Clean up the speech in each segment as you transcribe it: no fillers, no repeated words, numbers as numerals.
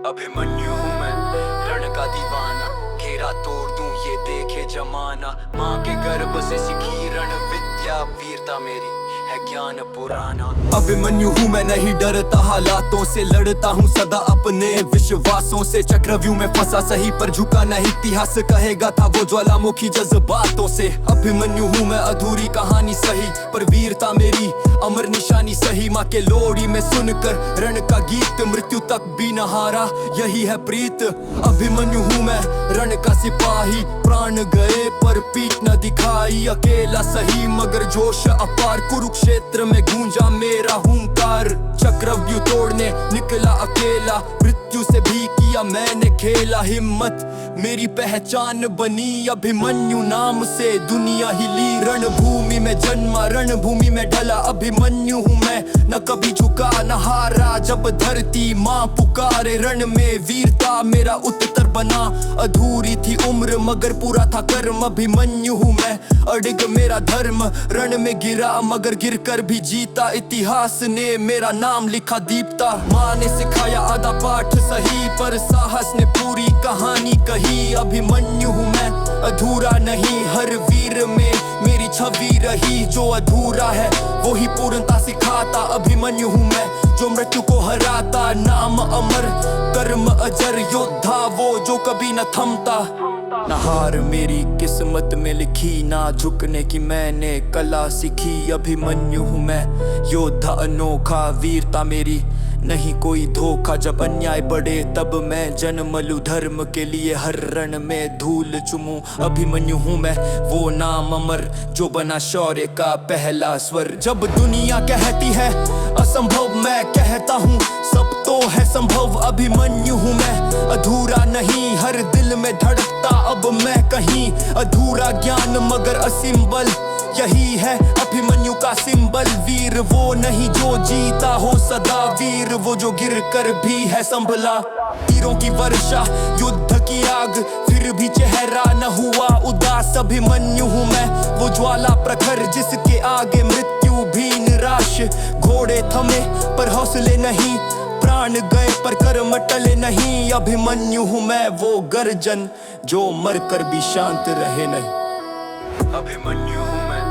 अभिमन्यु हूँ मैं, रण का दीवाना, घेरा तोड़ दूं ये देखे जमाना। माँ के गर्भ से सीखी रण विद्या, वीरता मेरी है ज्ञान पुराना। अभिमन्यु हूँ मैं, नहीं डरता हालातों से, लड़ता हूँ सदा अपने विश्वासों से। चक्रव्यूह में फंसा सही पर झुका नहीं, इतिहास कहेगा था वो ज्वालामुखी जज्बातों से। अभिमन्यु हूँ मैं, अधूरी कहानी सही पर वीरता मेरी अमर निशानी सही। माँ के लोरी में सुनकर रण का गीत, मृत्यु तक भी न हारा यही है प्रीत। अभिमन्यु हूँ मैं, रण का सिपाही, प्राण गए पर पीठ न दिखाई। अकेला सही मगर जोश अपार, कुरुक्षेत्र में गूंजा मेरा हुंकार। चक्रव्यूह तोड़ने निकला अकेला, मृत्यु से भी किया मैंने खेला। हिम्मत मेरी पहचान बनी, अभिमन्यु नाम से दुनिया हिली। रणभूमि में जन्मा, रणभूमि में ढला, अभिमन्यु हूँ मैं, न कभी झुका न हारा। जब धरती माँ पुकारे, रण में वीरता मेरा उत्तर बना। अधूरी थी उम्र मगर पूरा था कर्म, अभिमन्यु हूँ मैं, अडिग मेरा धर्म। रण में गिरा मगर गिरकर भी जीता, इतिहास ने मेरा नाम लिखा दीप्ता। माँ ने सिखाया आधा पाठ सही पर साहस ने पूरी कहानी कही। अभिमन्यु हूँ मैं, अधूरा नहीं, हर वीर में मेरी छवि रही। जो अधूरा है वो ही पूर्णता सिखाता। अभिमन्यु हूँ मैं, जो मृत्यु को हराता। नाम अमर, कर्म अजर, योद्धा वो जो कभी न थमता। न हार मेरी किस्मत में लिखी, ना झुकने की मैंने कला सीखी। अभिमन्यु हूँ मैं, योद्धा अनोखा, वीरता मेरी नहीं कोई धोखा। जब अन्याय बढ़े तब मैं जन्म लूं, धर्म के लिए हर रण में धूल चुमूं। अभिमन्यु हूँ मैं, वो नाम अमर जो बना शौर्य का पहला स्वर। जब दुनिया कहती है असंभव, मैं कहता हूँ सब तो है संभव। अभिमन्यु हूँ मैं, अधूरा नहीं, हर दिल में धड़कता अब मैं कहीं। अधूरा ज्ञान मगर असीम बल, यही है अभिमन्यु का सिंबल। वीर वो नहीं जो जीता हो सदा, वीर वो जो गिर कर भी है संभला। तीरों की वर्षा, युद्ध की आग, फिर भी चेहरा न हुआ उदास। अभिमन्यु हूँ मैं, वो ज्वाला प्रखर जिसके आगे मृत्यु भी निराश। घोड़े थमे पर हौसले नहीं, प्राण गए पर कर्म टले नहीं। अभिमन्यु हूँ मैं, वो गर्जन जो मर कर भी शांत रहे नहीं। अभिमन्यु हूँ मैं,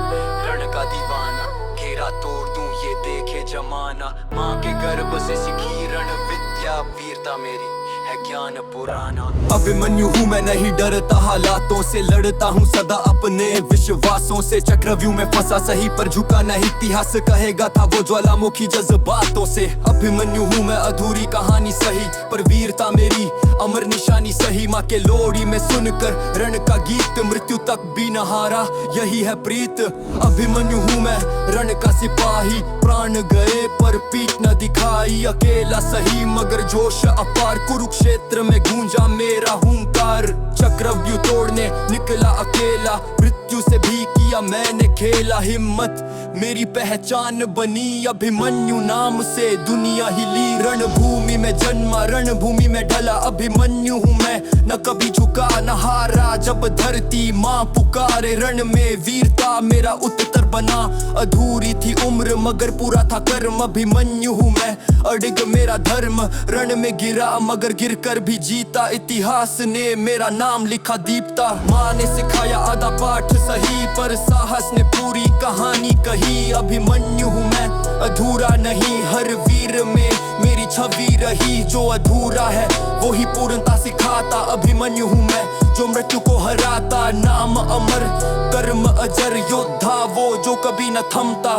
रण का दीवाना, घेरा तोड़ दूं ये देखे जमाना। माँ के गर्भ से सीखी रण विद्या, वीरता मेरी है ज्ञान पुराना। अभिमन्यु हूँ मैं, नहीं डरता हालातों से, लड़ता हूँ सदा अपने विश्वासों से। चक्रव्यूह में फंसा सही पर झुका नहीं, इतिहास कहेगा था वो ज्वालामुखी जज्बातों से। अभिमन्यु हूँ मैं, अधूरी कहानी सही पर वीरता मेरी अमर निशानी सही। माँ के लोरी में सुनकर रण का गीत, मृत्यु तक भी न हारा यही है प्रीत। अभिमन्यु हूँ मैं, रण का सिपाही, प्राण गए पर पीठ न दिखाई। अकेला सही मगर जोश अपार, कुरुक्षेत्र में गूंजा मेरा हुंकार। चक्रव्यूह तोड़ने निकला अकेला, मृत्यु से भी किया मैंने खेला। हिम्मत मेरी पहचान बनी, अभिमन्यु नाम से दुनिया हिली। रणभूमि में जन्मा, रणभूमि में ढला, अभिमन्यु हूँ मैं, न कभी झुका न हारा। जब धरती माँ पुकारे, रण में वीरता मेरा उत्तर बना। अधूरी थी उम्र मगर पूरा था कर्म, अभिमन्यु हूँ मैं, अडिग मेरा धर्म। रण में गिरा मगर गिर कर भी जीता, इतिहास ने मेरा नाम लिखा दीप्ता। माँ ने सिखाया आधा पाठ सही पर साहस ने पूरी कहानी कही। अभिमन्यु हूँ मैं, अधूरा नहीं, हर वीर में मेरी छवि रही। जो अधूरा है वो ही पूर्णता सिखाता। अभिमन्यु हूँ मैं, जो मृत्यु को हराता। नाम अमर, कर्म अजर, योद्धा वो जो कभी न थमता।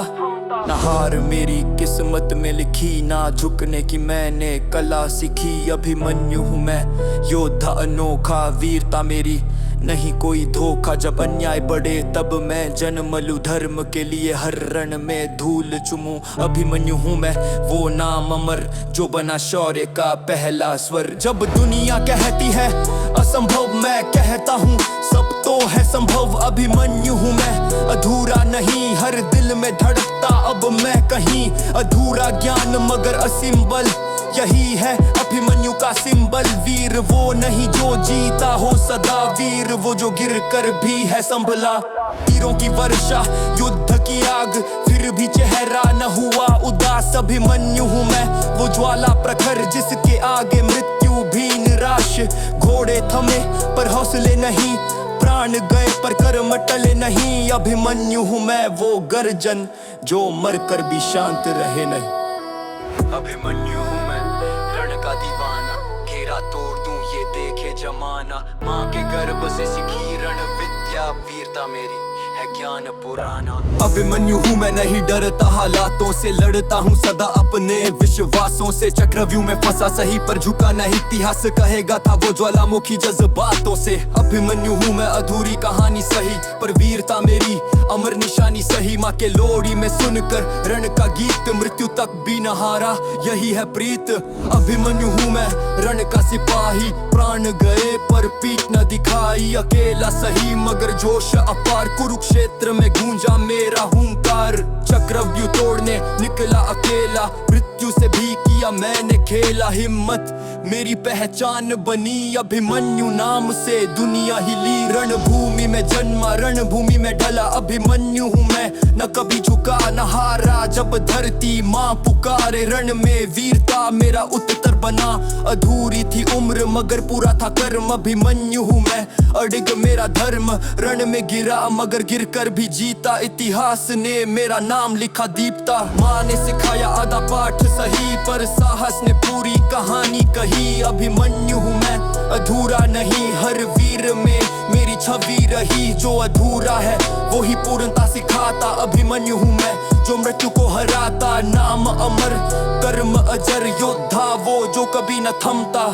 न हार मेरी किस्मत में लिखी, ना झुकने की मैंने कला सीखी। अभिमन्यु हूँ मैं, योद्धा अनोखा, वीरता मेरी नहीं कोई धोखा। जब अन्याय बढ़े तब मैं जन्म लूं, धर्म के लिए हर रण में धूल चुमूं। अभिमन्यु हूँ मैं, वो नाम अमर जो बना शौर्य का पहला स्वर। जब दुनिया कहती है असंभव, मैं कहता हूँ सब तो है संभव। अभिमन्यु हूँ मैं, अधूरा नहीं, हर दिल में धड़कता अब मैं कहीं। अधूरा ज्ञान मगर असीम बल, यही है अभिमन्यु का सिंबल। वीर वो नहीं जो जीता हो सदा, वीर वो जो गिर कर भी है संभला। तीरों की वर्षा, युद्ध की आग, फिर भी चेहरा न हुआ उदास। अभिमन्यु हूँ मैं, वो ज्वाला प्रखर जिसके आगे मृत्यु निराश। घोड़े थमे पर हौसले नहीं, प्राण गए पर कर्म टले नहीं। अभिमन्यु हूँ मैं वो गर्जन जो मरकर भी शांत रहे नहीं। अभिमन्यु हूँ मैं रण का दीवाना, घेरा तोड़ दूं ये देखे जमाना। माँ के गर्भ से सीखी रण विद्या, वीरता मेरी है ज्ञान पुराना। अभिमन्यु हूँ मैं नहीं डरता हालातों से, लड़ता हूँ सदा अपने विश्वासों से। चक्रव्यूह में फंसा सही पर झुका नहीं, इतिहास कहेगा था वो ज्वालामुखी जज्बातों से। अभिमन्यु हूँ मैं अधूरी कहानी सही, पर वीरता मेरी अमर निशानी सही। माँ के लोरी में सुनकर रण का गीत, मृत्यु तक भी न हारा यही है प्रीत। अभिमन्यु हूँ मैं रण का सिपाही, प्राण गए पर पीठ न दिखाई। अकेला सही मगर जोश अपार, कुरुक्षेत्र में गूंजा मेरा हुंकार। चक्रव्यूह तोड़ने निकला अकेला, मृत्यु से भी किया मैंने खेला। हिम्मत मेरी पहचान बनी, अभिमन्यु नाम से दुनिया हिली। रणभूमि में जन्मा रणभूमि में ढला, अभिमन्यु हूँ मैं न कभी झुका न हारा। जब धरती माँ पुकारे रण में वीरता मेरा उत्तर बना। अधूरी थी उम्र मगर पूरा था कर्म, अभिमन्यु हूँ मैं अडिग मेरा धर्म। रण में गिरा मगर गिरकर भी जीता, इतिहास ने मेरा नाम लिखा दीप्ता। माँ ने सिखाया आधा पाठ सही, पर साहस ने पूरी कहानी कही। अभिमन्यु हूँ मैं अधूरा नहीं, हर वीर में मेरी छवि रही। जो अधूरा है वो ही पूर्णता सिखाता। अभिमन्यु हूँ मैं जो मृत्यु को हराता, नाम अमर कर्म अजर। योद्धा वो जो कभी न थमता,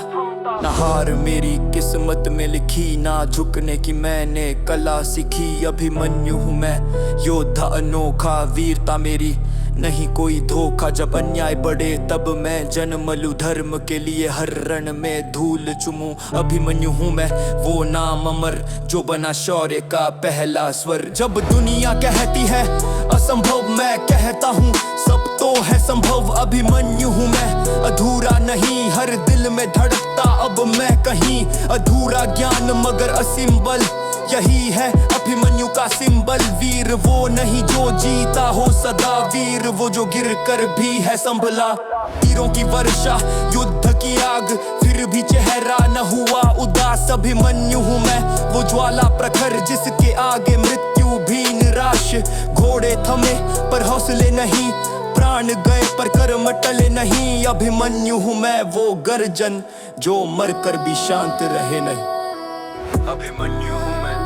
न हार मेरी किस्मत में लिखी, ना झुकने की मैंने कला सीखी। अभिमन्यु हूँ मैं योद्धा अनोखा, वीरता मेरी नहीं कोई धोखा। जब अन्याय बढ़े तब मैं जन्म लूं, धर्म के लिए हर रण में धूल चुमूं। अभिमन्यु हूँ मैं वो नाम अमर जो बना शौर्य का पहला स्वर। जब दुनिया कहती है असंभव, मैं कहता हूँ सब तो है संभव। अभिमन्यु हूँ मैं अधूरा नहीं, हर दिल में धड़कता अब मैं कहीं। अधूरा ज्ञान मगर असीम बल, यही है अभिमन्यु का सिंबल। वीर वो नहीं जो जीता हो सदा, वीर वो जो गिर कर भी है संभला। तीरों की वर्षा युद्ध की आग, फिर भी चेहरा न हुआ उदास। अभिमन्यु हूँ मैं वो ज्वाला प्रखर, जिसके आगे मृत्यु भी निराश। घोड़े थमे पर हौसले नहीं, प्राण गए पर कर्म टले नहीं। अभिमन्यु हूँ मैं वो गर्जन जो मरकर भी शांत रहे नहीं। अभिमन्यु हूँ मैं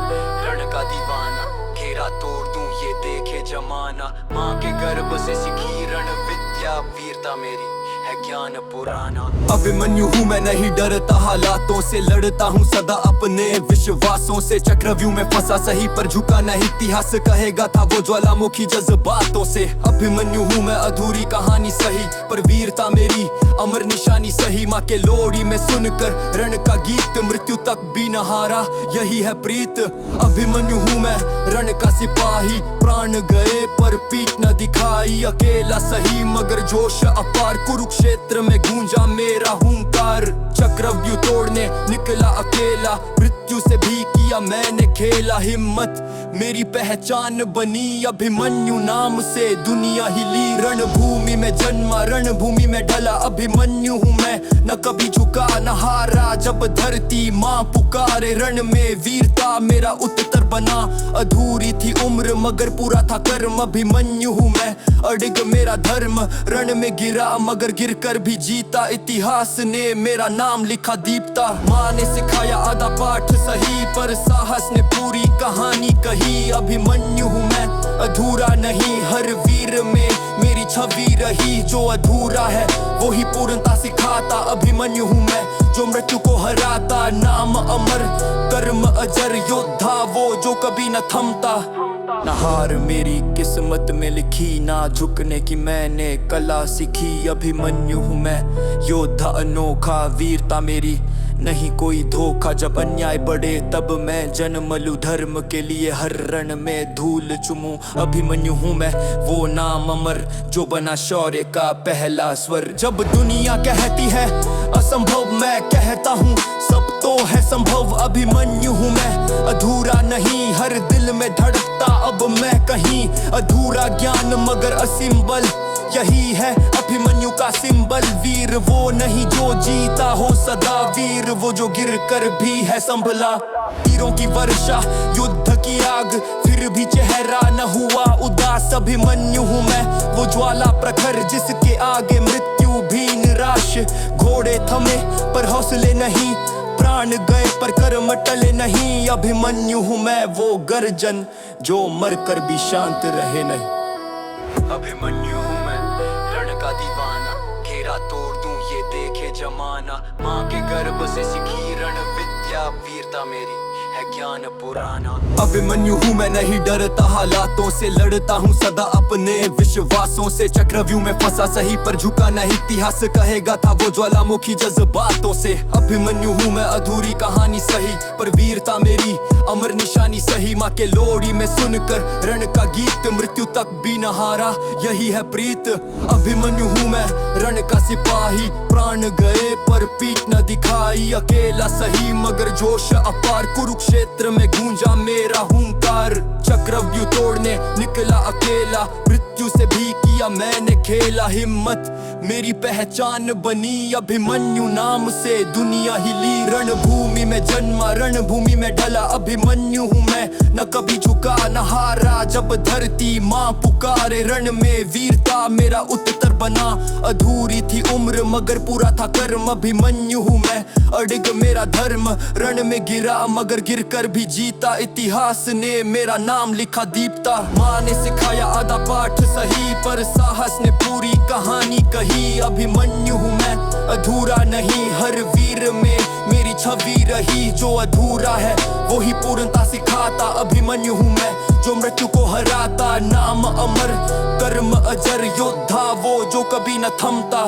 रण का दीवाना, घेरा तोड़ दूं ये देखे जमाना। माँ के गर्भ से सीखी रण विद्या, वीरता मेरी है ज्ञान पुराना। अभिमन्यु हूँ मैं नहीं डरता हालातों से, लड़ता हूँ सदा अपने विश्वासों से। चक्रव्यूह में फंसा सही पर झुका नहीं, इतिहास कहेगा था वो ज्वालामुखी जज्बातों से। अभिमन्यु हूँ मैं अधूरी कहानी सही, पर वीरता मेरी अमर निशानी सही। माँ के लोरी में सुनकर रण का गीत, मृत्यु तक भी न हारा यही है प्रीत। अभिमन्यु हूँ मैं रण का सिपाही, प्राण गए पर पीठ न दिखाई। अकेला सही मगर जोश अपार, कुरुक्षेत्र में गूंजा मेरा हुंकार। चक्रव्यूह तोड़ने निकला अकेला, मृत्यु से भी किया मैंने खेला। हिम्मत मेरी पहचान बनी, अभिमन्यु नाम से दुनिया हिली। रणभूमि में जन्मा रणभूमि में ढला, अभिमन्यु हूँ मैं न कभी झुका न हारा। जब धरती माँ पुकारे रण में वीरता मेरा उत्तर बना। अधूरी थी उम्र मगर पूरा था कर्म, अभिमन्यु हूँ मैं अडिग मेरा धर्म। रण में गिरा मगर गिर कर भी जीता, इतिहास ने मेरा नाम लिखा दीप्ता। माँ ने सिखाया आधा पाठ सही, पर साहस ने पूरी कहानी कही। अभिमन्यु हूँ मैं अधूरा नहीं, हर वीर में मेरी छवि रही। जो अधूरा है वो ही पूर्णता सिखाता। अभिमन्यु हूँ मैं जो मृत्यु को हराता, नाम अमर कर्म अजर। योद्धा वो जो कभी न थमता, न हार मेरी किस्मत में लिखी, ना झुकने की मैंने कला सीखी। अभिमन्यु हूँ मैं योद्धा अनोखा, वीरता मेरी नहीं कोई धोखा। जब अन्याय बढ़े तब मैं जन्म लूं, धर्म के लिए हर रण में धूल चुमूं। अभिमन्यु हूँ मैं वो नाम अमर जो बना शौर्य का पहला स्वर। जब दुनिया कहती है असंभव, मैं कहता हूँ सब तो है संभव। अभिमन्यु हूँ मैं अधूरा नहीं, हर दिल में धड़कता अब मैं कहीं। अधूरा ज्ञान मगर असीम बल, यही है अभिमन्यु का सिंबल। वीर वो नहीं जो जीता हो सदा, वीर वो जो गिर कर भी है संभला। तीरों की वर्षा युद्ध की आग, फिर भी चेहरा न हुआ उदास। अभिमन्यु हूँ मैं वो ज्वाला प्रखर, जिसके आगे मृत्यु भी निराश। घोड़े थमे पर हौसले नहीं, प्राण गए पर कर्म टले नहीं। अभिमन्यु हूँ मैं वो गर्जन, जो मर कर भी शांत रहे नहीं। अभिमन्यु हूँ मैं रण का दीवाना, घेरा तोड़ दूं ये देखे जमाना। माँ के गर्भ से सीखी रण विद्या, वीरता मेरी है ज्ञान पुराना। अभिमन्यु हूँ मैं नहीं डरता हालातों से, लड़ता हूँ सदा अपने विश्वासों से। चक्रव्यूह में फंसा सही पर झुका नहीं, इतिहास कहेगा था वो ज्वालामुखी जज्बातों से। अभिमन्यु हूँ मैं अधूरी कहानी सही, पर वीरता मेरी अमर निशानी सही। माँ के लोरी में सुनकर रण का गीत, मृत्यु तक भी न हारा यही है प्रीत। अभिमन्यु हूँ मैं रण का सिपाही, प्राण गए पर पीठ न दिखाई। अकेला सही मगर जोश अपार, कुरुक्षेत्र में गूंजा मेरा हुंकार। चक्रव्यूह तोड़ने निकला अकेला, मृत्यु से भी किया मैंने खेला। हिम्मत मेरी पहचान बनी, अभिमन्यु नाम से दुनिया हिली। रणभूमि में जन्मा रणभूमि में ढला, अभिमन्यु हूँ मैं न कभी झुका न हारा। जब धरती माँ पुकारे रण में वीरता मेरा उत्तर बना। अधूरी थी उम्र मगर पूरा था कर्म, अभिमन्यु हूँ मैं अडिग मेरा धर्म। रण में गिरा मगर गिर कर भी जीता, इतिहास ने मेरा नाम लिखा दीप्ता। माँ ने सिखाया आधा पाठ सही, पर साहस ने पूरी कहानी कही। अभिमन्यु हूँ मैं अधूरा नहीं, हर वीर में मेरी छवि रही। जो अधूरा है वो ही पूर्णता सिखाता। अभिमन्यु हूँ मैं जो मृत्यु को हराता, नाम अमर कर्म अजर। योद्धा वो जो कभी न थमता,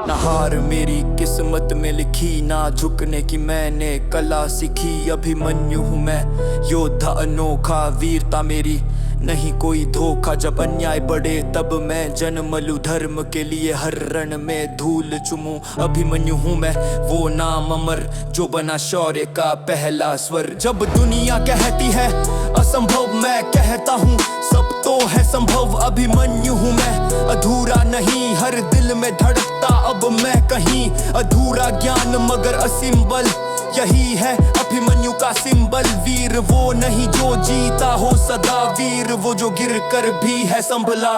न हार मेरी किस्मत में लिखी, ना झुकने की मैंने कला सीखी। अभिमन्यु हूँ मैं योद्धा अनोखा, वीरता मेरी नहीं कोई धोखा। जब अन्याय बढ़े तब मैं जन्म लूं, धर्म के लिए हर रण में धूल चुमूं। अभिमन्यु हूँ मैं वो नाम अमर, जो बना शौर्य का पहला स्वर। जब दुनिया कहती है असंभव, मैं कहता हूँ सब तो है संभव। अभिमन्यु हूँ मैं अधूरा नहीं, हर दिल में धड़कता अब मैं कहीं। अधूरा ज्ञान मगर असीम बल, यही है अभिमन्यु का सिंबल। वीर वो नहीं जो जीता हो सदा, वीर वो जो गिर कर भी है संभला।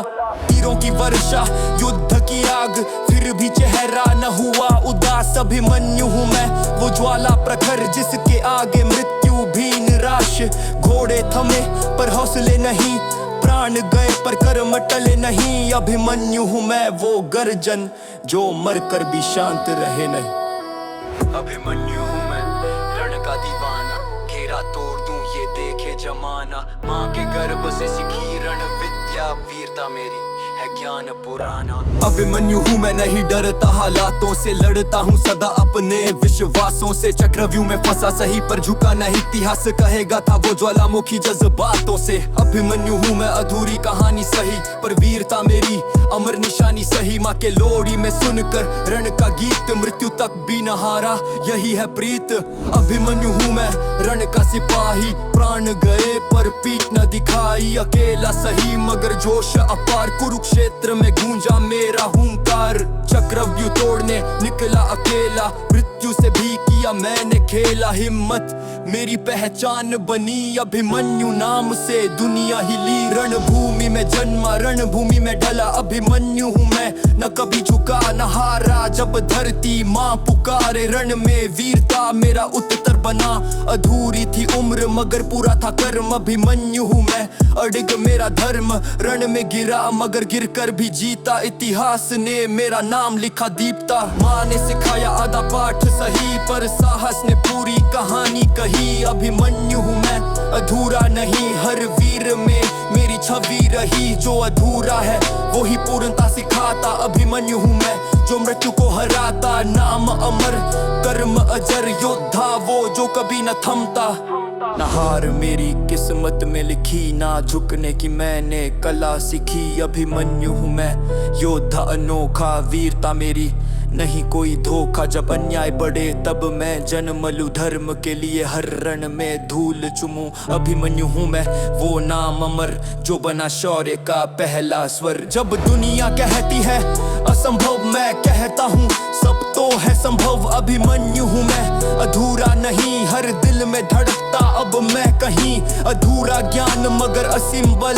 तीरों की वर्षा युद्ध की आग, फिर भी चेहरा न हुआ उदास। अभिमन्यु हूँ मैं वो ज्वाला प्रखर, जिसके आगे मृत्यु भी निराश। घोड़े थमे पर हौसले नहीं, प्राण गए पर कर्म टले नहीं। अभिमन्यु हूँ मैं वो गर्जन, जो मर कर भी शांत रहे नहीं। अभिमन्यु हूँ मैं रण का दीवाना, घेरा तोड़ दूं ये देखे जमाना। माँ के गर्भ से सीखी रण विद्या, वीरता मेरी है ज्ञान पुराना। अभिमन्यु हूँ मैं नहीं डरता हालातों से, लड़ता हूँ सदा अपने विश्वासों से। चक्रव्यूह में फंसा सही पर झुका नहीं, इतिहास कहेगा था वो ज्वालामुखी जज्बातों से। अभिमन्यु हूँ मैं अधूरी कहानी सही, पर वीरता मेरी अमर निशानी सही। माँ के लोरी में सुनकर रण का गीत, मृत्यु तक भी न हारा यही है प्रीत। अभिमन्यु हूँ मैं रण का सिपाही, प्राण गए पर पीठ न दिखाई। अकेला सही मगर जोश अपार, कुरुक्षेत्र में गूंजा मेरा हुंकार। चक्रव्यूह तोड़ने निकला अकेला, मृत्यु से भी किया मैंने खेला। हिम्मत मेरी पहचान बनी, अभिमन्यु नाम से दुनिया हिली। रणभूमि में जन्मा रणभूमि में ढला, अभिमन्यु हूँ मैं न कभी झुका न हारा। जब धरती माँ पुकारे रण में वीरता मेरा उत्तर बना। अधूरी थी उम्र मगर पूरा था कर्म, अभिमन्यु हूँ मैं अडिग मेरा धर्म। रण में गिरा मगर गिर कर भी जीता, इतिहास ने मेरा नाम लिखा दीप्ता। माँ ने सिखाया आधा पाठ सही, पर साहस ने पूरी कहानी कही। अभिमन्यु हूँ मैं अधूरा नहीं, हर वीर में मेरी छवि रही। जो अधूरा है वो ही पूर्णता सिखाता। अभिमन्यु हूँ मैं जो मृत्यु को हराता, नाम अमर कर्म अजर। योद्धा वो जो कभी न थमता, न हार मेरी किस्मत में लिखी, ना झुकने की मैंने कला सीखी। अभिमन्यु हूँ मैं योद्धा अनोखा, वीरता मेरी नहीं कोई धोखा। जब अन्याय बढ़े तब मैं जन्म लूं, धर्म के लिए हर रण में धूल चुमूं। अभिमन्यु हूँ मैं वो नाम अमर, जो बना शौर्य का पहला स्वर। जब दुनिया कहती है असंभव, मैं कहता हूँ सब तो है संभव। अभिमन्यु हूँ मैं, अधूरा नहीं, हर दिल में धड़कता अब मैं कहीं। अधूरा ज्ञान मगर असीम बल,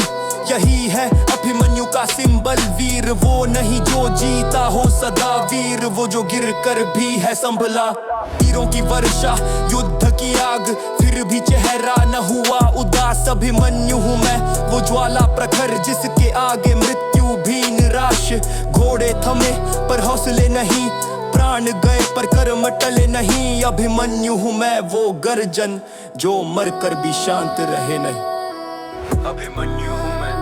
यही है अभिमन्यु का सिंबल। वीर वो नहीं जो जीता हो सदा, वीर वो जो गिर कर भी है संभला। तीरों की वर्षा, युद्ध की आग, फिर भी चेहरा न हुआ उदास। अभिमन्यु हूँ मैं वो ज्वाला प्रखर, जिसके आगे मृत्यु भी निराश। घोड़े थमे पर हौसले नहीं, प्राण गए पर कर्म टले नहीं। अभिमन्यु हूँ मैं वो गर्जन, जो मरकर भी शांत रहे नहीं। अभिमन्यु हूँ मैं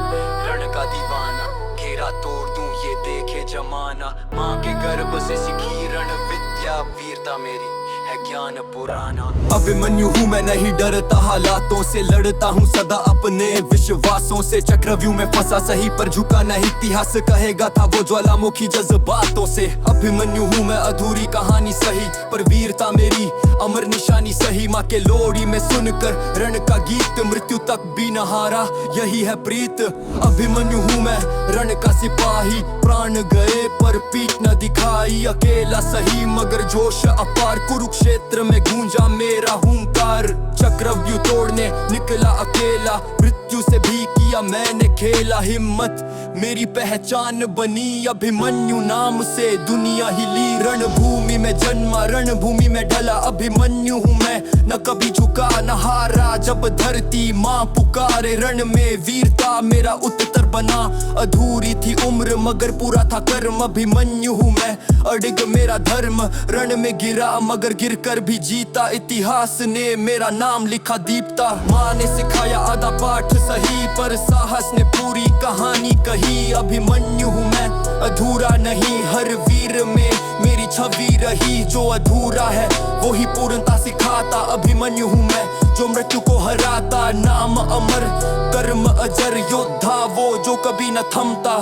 रण का दीवाना, घेरा तोड़ दूं ये देखे जमाना। माँ के गर्भ से सीखी रण विद्या, वीरता मेरी है ज्ञान पुराना। अभिमन्यु हूँ मैं, नहीं डरता हालातों से, लड़ता हूँ सदा अपने विश्वासों से। चक्रव्यूह में फंसा सही पर झुका नहीं, इतिहास कहेगा था वो ज्वालामुखी जज्बातों से। अभिमन्यु हूँ मैं, अधूरी कहानी सही पर वीरता मेरी अमर निशानी सही। माँ के लोरी में सुनकर रण का गीत, मृत्यु तक भी न हारा, यही है प्रीत। अभिमन्यु हूँ मैं रण का सिपाही, प्राण गए पर पीठ न दिखाई। अकेला सही मगर जोश अपार, कुरुक्षेत्र में गूंजा मेरा हुंकार। चक्रव्यूह तोड़ने निकला अकेला, मृत्यु से भी किया मैंने खेला। हिम्मत मेरी पहचान बनी, अभिमन्यु नाम से दुनिया हिली। रणभूमि में जन्मा, रणभूमि में ढला, अभिमन्यु हूँ मैं, न कभी झुका न हारा। जब धरती माँ पुकारे, रण में वीरता मेरा उत्तर बना। अधूरी थी उम्र मगर पूरा था कर्म, अभिमन्यु हूँ मैं, अडिग मेरा धर्म। रण में गिरा मगर गिर कर भी जीता, इतिहास ने मेरा नाम लिखा दीप्ता। माँ ने सिखाया आधा पाठ सही, पर साहस ने पूरी कहानी कही। अभिमन्यु हूँ मैं, अधूरा नहीं, हर वीर में मेरी छवि रही। जो अधूरा है वो ही पूर्णता सिखाता। अभिमन्यु हूँ मैं, जो मृत्यु को हराता। नाम अमर, कर्म अजर, योद्धा वो जो कभी न थमता।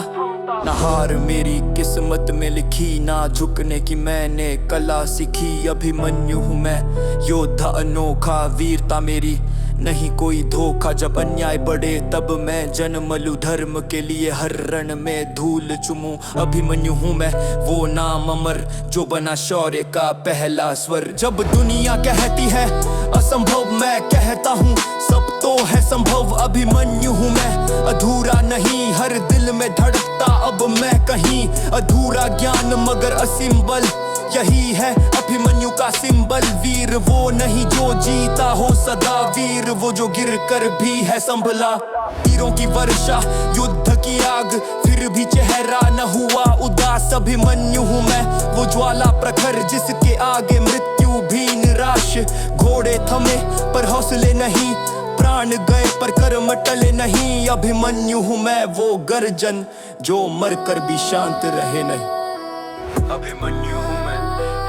न हार मेरी किस्मत में लिखी, ना झुकने की मैंने कला सीखी। अभिमन्यु हूँ मैं, योद्धा अनोखा, वीरता मेरी नहीं कोई धोखा। जब अन्याय बढ़े तब मैं जन्म लूं, धर्म के लिए हर रण में धूल चुमूं। अभिमन्यु हूँ मैं वो नाम अमर, जो बना शौर्य का पहला स्वर। जब दुनिया कहती है असंभव, मैं कहता हूँ सब तो है संभव। अभिमन्यु हूँ मैं, अधूरा नहीं, हर दिल में धड़कता अब मैं कहीं। अधूरा ज्ञान मगर असीम बल, यही है अभिमन्यु का सिंबल। वीर वो नहीं जो जीता हो सदा, वीर वो जो गिर कर भी है संभला। तीरों की वर्षा, युद्ध की आग, फिर भी चेहरा न हुआ उदास। अभिमन्यु हूँ मैं वो ज्वाला प्रखर, जिसके आगे मृत्यु भी निराश। घोड़े थमे पर हौसले नहीं, प्राण गए पर कर्म टले नहीं। अभिमन्यु हूँ मैं वो गर्जन, जो मरकर भी शांत रहे नहीं। अभिमन्यु हूँ मैं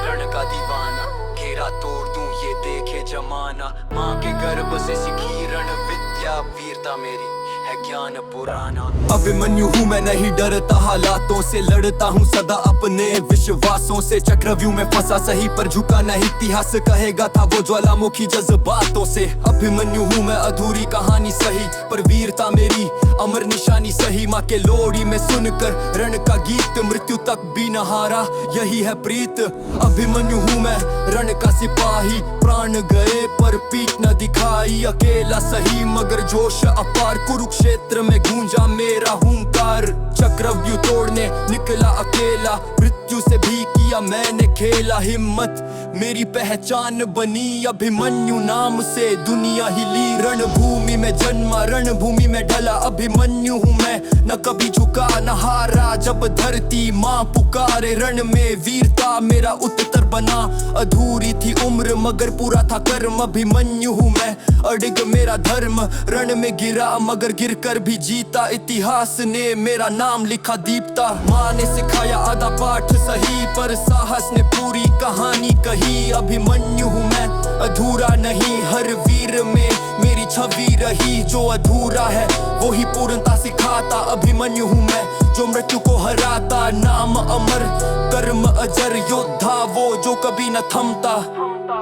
रण का दीवाना, घेरा तोड़ दूं ये देखे जमाना। माँ के गर्भ से सीखी रण विद्या, वीरता मेरी है ज्ञान पुराना। अभिमन्यु हूँ मैं, नहीं डरता हालातों से, लड़ता हूँ सदा अपने विश्वासों से। चक्रव्यूह में फंसा सही पर झुका नहीं, इतिहास कहेगा था वो ज्वालामुखी जज्बातों से। अभिमन्यु हूँ मैं, अधूरी कहानी सही पर वीरता मेरी अमर निशानी सही। माँ के लोरी में सुनकर रण का गीत, मृत्यु तक भी न हारा, यही है प्रीत। अभिमन्यु हूँ मैं रण का सिपाही, प्राण गए पर पीठ न दिखाई। अकेला सही मगर जोश अपार, कुरुक्षेत्र में गूंजा मेरा हुंकार। चक्रव्यूह तोड़ने निकला अकेला, मृत्यु से भी किया मैंने खेला। हिम्मत मेरी पहचान बनी, अभिमन्यु नाम से दुनिया हिली। रणभूमि में जन्मा, रणभूमि में ढला, अभिमन्यु हूँ मैं, न कभी झुका न हारा। जब धरती माँ पुकारे, रण में वीरता मेरा उत्तर बना। अधूरी थी उम्र मगर पूरा था कर्म, अभिमन्यु हूँ मैं, अडिग मेरा धर्म। रण में गिरा मगर गिर कर भी जीता, इतिहास ने मेरा नाम लिखा दीप्ता। माँ ने सिखाया आधा पाठ सही, पर साहस ने पूरी कहानी कही। अभिमन्यु हूँ मैं, अधूरा नहीं, हर वीर में मेरी छवि रही। जो अधूरा है वो ही पूर्णता सिखाता। अभिमन्यु हूँ मैं, जो मृत्यु को हराता। नाम अमर, कर्म अजर, योद्धा वो जो कभी न थमता।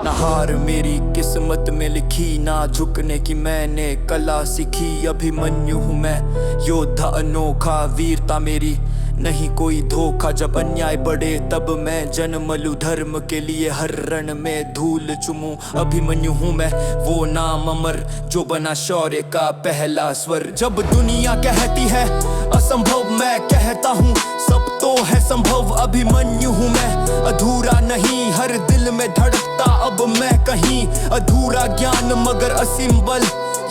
ना हार मेरी किस्मत में लिखी, ना झुकने की मैंने कला सीखी। अभिमन्यु हूँ मैं, योद्धा अनोखा, वीरता मेरी नहीं कोई धोखा। जब अन्याय बढ़े तब मैं जन्म लूं, धर्म के लिए हर रण में धूल चुमूं। अभिमन्यु हूँ मैं, वो नाम अमर जो बना शौर्य का पहला स्वर। जब दुनिया कहती है असंभव, मैं कहता हूँ सब तो है संभव। अभिमन्यु हूँ मैं, अधूरा नहीं, हर दिल में धड़कता अब मैं कहीं। अधूरा ज्ञान मगर असीम बल,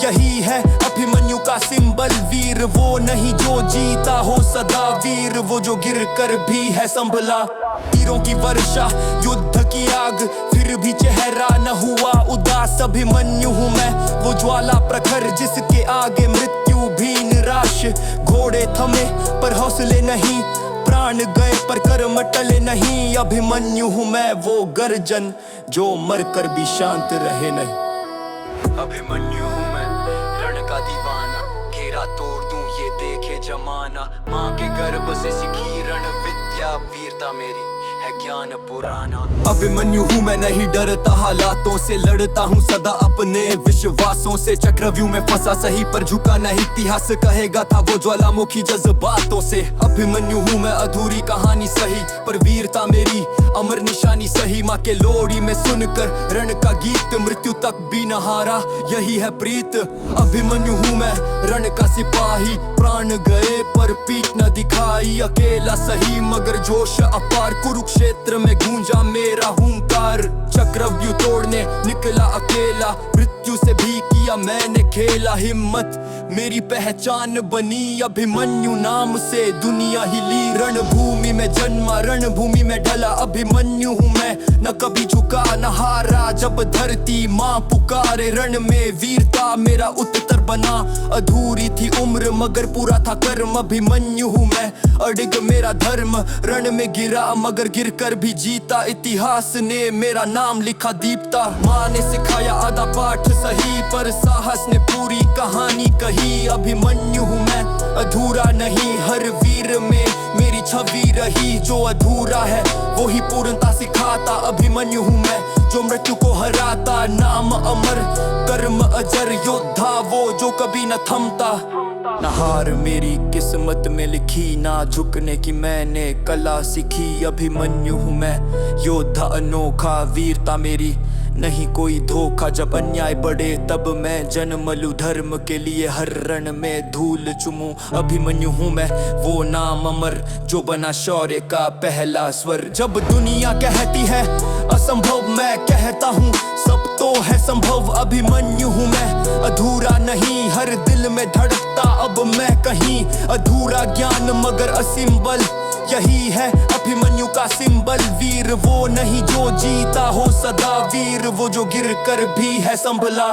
यही है अभिमन्यु का सिंबल। वीर वो नहीं जो जीता हो सदा, वीर वो जो गिर कर भी है संभला। तीरों की वर्षा, युद्ध की आग, फिर भी चेहरा न हुआ उदास। अभिमन्यु हूँ मैं, वो ज्वाला प्रखर जिसके आगे मृत्यु भी निराश। घोड़े थमे पर हौसले नहीं, प्राण गए पर कर्म टले नहीं। अभिमन्यु हूँ मैं, वो गर्जन जो मर कर भी शांत रहे नहीं। अभिमन्यु हूँ मैं, रण का दीवाना, घेरा तोड़ दूं ये देखे जमाना। माँ के गर्भ से सीखी रण विद्या, वीरता मेरी है ज्ञान पुराना। अभिमन्यु हूँ मैं, नहीं डरता हालातों से, लड़ता हूँ सदा अपने विश्वासों से। चक्रव्यूह में फंसा सही पर झुका नहीं, इतिहास कहेगा था वो ज्वालामुखी जज्बातों से। अभिमन्यु हूँ मैं, अधूरी कहानी सही, पर वीरता मेरी अमर निशानी सही। माँ के लोरी में सुनकर रण का गीत, मृत्यु तक भी न हारा, यही है प्रीत। अभिमन्यु हूँ मैं, रण का सिपाही, प्राण गए पर पीठ न दिखाई। अकेला सही मगर जोश अपार, कुरुक्षेत्र में गूंजा मेरा हुंकार। चक्रव्यूह तोड़ने निकला अकेला, मृत्यु से भी किया मैंने खेला। हिम्मत मेरी पहचान बनी, अभिमन्यु नाम से दुनिया हिली। रणभूमि में जन्मा, रणभूमि में ढला। अभिमन्यु हूँ मैं, न कभी झुका न हारा। जब धरती माँ पुकारे, रण में वीरता मेरा उत्तर बना। अधूरी थी उम्र मगर पूरा था कर्म। अभिमन्यु हूँ मैं, अडिग मेरा धर्म, रण में गिरा मगर गिरकर भी जीता। इतिहास ने मेरा नाम लिखा दीप्ता। माँ ने सिखाया आधा पाठ सही, पर साहस ने पूरी कहानी कही। अभिमन्यु हूँ मैं, अधूरा नहीं, हर वीर में मेरी छवि रही। जो अधूरा है वो ही पूर्णता सिखाता। अभिमन्यु हूँ मैं, जो मृत्यु को हराता। नाम अमर, कर्म अजर, योद्धा वो जो कभी न थमता। ना हार मेरी किस्मत में लिखी, ना झुकने की मैंने कला सीखी। अभिमन्यु हूँ मैं, योद्धा अनोखा, वीरता मेरी नहीं कोई धोखा। जब अन्याय बढ़े तब मैं जन्म लूं, धर्म के लिए हर रण में धूल चुमूं। अभिमन्यु हूँ मैं, वो नाम अमर जो बना शौर्य का पहला स्वर। जब दुनिया कहती है असंभव, मैं कहता हूँ सब तो है संभव। अभिमन्यु हूँ मैं, अधूरा नहीं, हर दिल में धड़कता अब मैं कहीं। अधूरा ज्ञान मगर असीम बल, यही है अभिमन्यु का सिंबल। वीर वो नहीं जो जीता हो सदा, वीर वो जो गिर कर भी है संभला।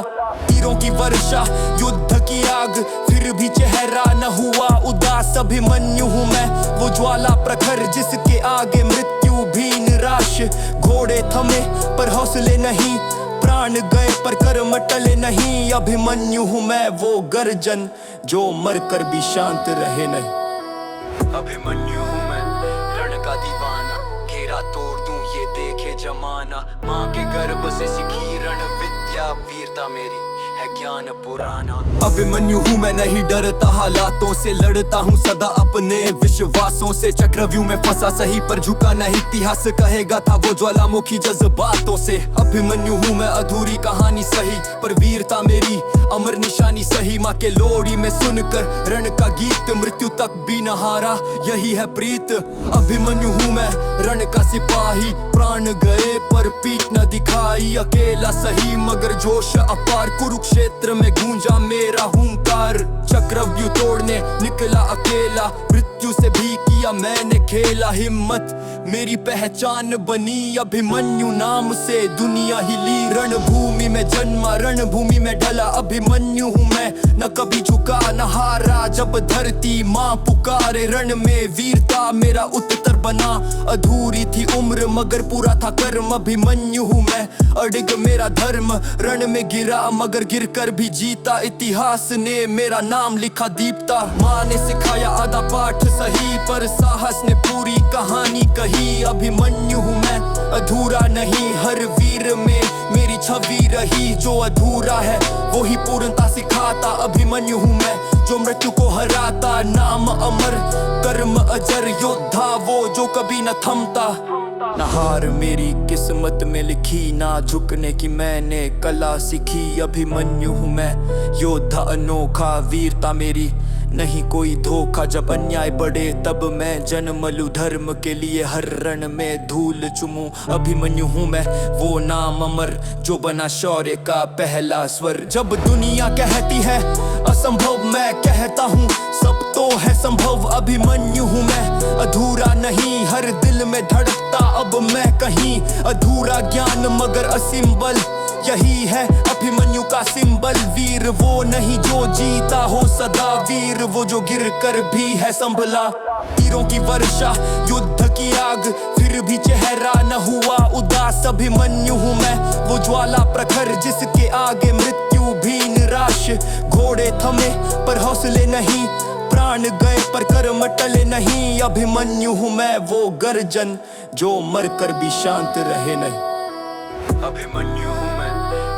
तीरों की वर्षा, युद्ध की आग, फिर भी चेहरा न हुआ उदास। अभिमन्यु हूँ मैं, वो ज्वाला प्रखर जिसके आगे मृत्यु भी निराश। घोड़े थमे पर हौसले नहीं, प्राण गए पर कर्म टले नहीं। अभिमन्यु हूँ मैं, वो गर्जन जो मर कर भी शांत रहे नहीं। अभिमन्यु हूँ मैं, रण का दीवाना, घेरा तोड़ दूं ये देखे जमाना। माँ के गर्भ से सीखी रण विद्या, वीरता मेरी है ज्ञान पुराना। अभिमन्यु हूँ मैं, नहीं डरता हालातों से, लड़ता हूँ सदा अपने विश्वासों से। चक्रव्यूह में फंसा सही पर झुका नहीं, इतिहास कहेगा था वो ज्वालामुखी जज्बातों से। अभिमन्यु हूँ मैं, अधूरी कहानी सही, पर वीरता मेरी अमर निशानी सही। माँ के लोरी में सुनकर रण का गीत, मृत्यु तक भी न हारा, यही है प्रीत। अभिमन्यु हूँ मैं, रण का सिपाही, प्राण गए पर पीठ न दिखाई। अकेला सही मगर जोश अपार, कुरुक्षेत्र में गूंजा मेरा हुंकार। चक्रव्यूह तोड़ने निकला अकेला, मृत्यु से भी किया किया मैंने खेला, हिम्मत मेरी पहचान बनी। अभिमन्यु नाम से दुनिया हिली, रणभूमि में जन्मा रणभूमि में ढला। अभिमन्यु हूँ मैं, न कभी झुका न हारा। जब धरती माँ पुकारे, रण में वीरता मेरा उत्तर बना। अधूरी थी उम्र मगर पूरा था कर्म। अभिमन्यु हूँ मैं, अडिग मेरा धर्म। रण में गिरा मगर गिरकर भी जीता। इतिहास ने मेरा नाम लिखा दीप्ता। माँ ने सिखाया आधा पाठ सही, पर साहस ने पूरी कहानी कही। अभिमन्यु हूँ मैं, अधूरा नहीं। हर वीर में मेरी छवि रही। जो अधूरा है वो ही पूर्णता सिखाता। अभिमन्यु हूँ मैं, जो मृत्यु को हराता। नाम अमर, कर्म अजर। योद्धा वो जो कभी न थमता। न हार मेरी किस्मत में लिखी, ना झुकने की मैंने कला सीखी। अभिमन्यु हूँ मैं, योद्धा अनोखा। वीरता मेरी नहीं कोई धोखा। जब अन्याय बढ़े तब मैं जन्म लूं। धर्म के लिए हर रण में धूल चुमूं। अभिमन्यु हूँ मैं, वो नाम अमर जो बना शौर्य का पहला स्वर। जब दुनिया कहती है असंभव, मैं कहता हूँ सब तो है संभव। अभिमन्यु हूँ मैं, अधूरा नहीं। हर दिल में धड़कता अब मैं कहीं। अधूरा ज्ञान मगर असीम बल, यही है अभिमन्यु का सिंबल। वीर वो नहीं जो जीता हो सदा, वीर वो जो गिर कर भी है संभला। तीरों की वर्षा, युद्ध की आग, फिर भी चेहरा न हुआ उदास। अभिमन्यु हूँ मैं, वो ज्वाला प्रखर जिसके आगे मृत्यु भी निराश। घोड़े थमे पर हौसले नहीं, प्राण गए पर कर्म टले नहीं। अभिमन्यु हूँ मैं, वो गर्जन जो मर कर भी शांत रहे नहीं। अभिमन्यु हूँ मैं,